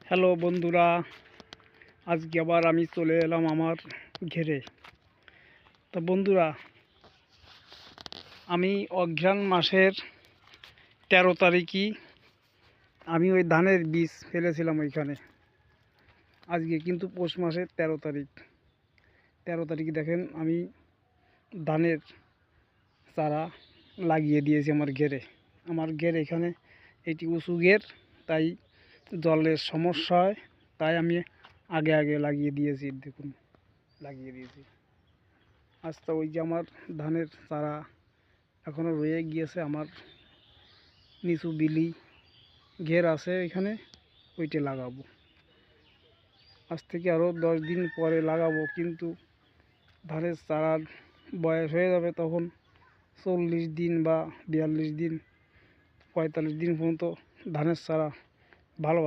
Hello বন্ধুরা, আজকে আবার আমি চলে এলাম আমার ঘেরে। তা বন্ধুরা, আমি অঘ্রাণ মাসের 13 তারিখই আমি ওই ধানের বীজ ফেলেছিলাম ওইখানে। আজকে কিন্তু পৌষ মাসের 13 তারিখ দেখেন আমি ধানের চারা লাগিয়ে দিয়েছি আমার ঘেরে। আমার ঘের এখানে এটি উঁচু ঘের, তাই জলের সমস্যা হয়, তাই আমি আগে আগে লাগিয়ে দিয়েছি। দেখুন, লাগিয়ে দিয়েছি। আচ্ছা, ওই যে আমার ধানের চারা এখনও রয়ে গিয়েছে, আমার নিচু বিলি ঘের আছে এখানে, ওইটা লাগাবো। আজ থেকে আরও 10 দিন পরে লাগাবো, কিন্তু ধানের চারার বয়স হয়ে যাবে তখন 40 দিন বা 42 দিন 45 দিন পর্যন্ত ধানের চারা ভালো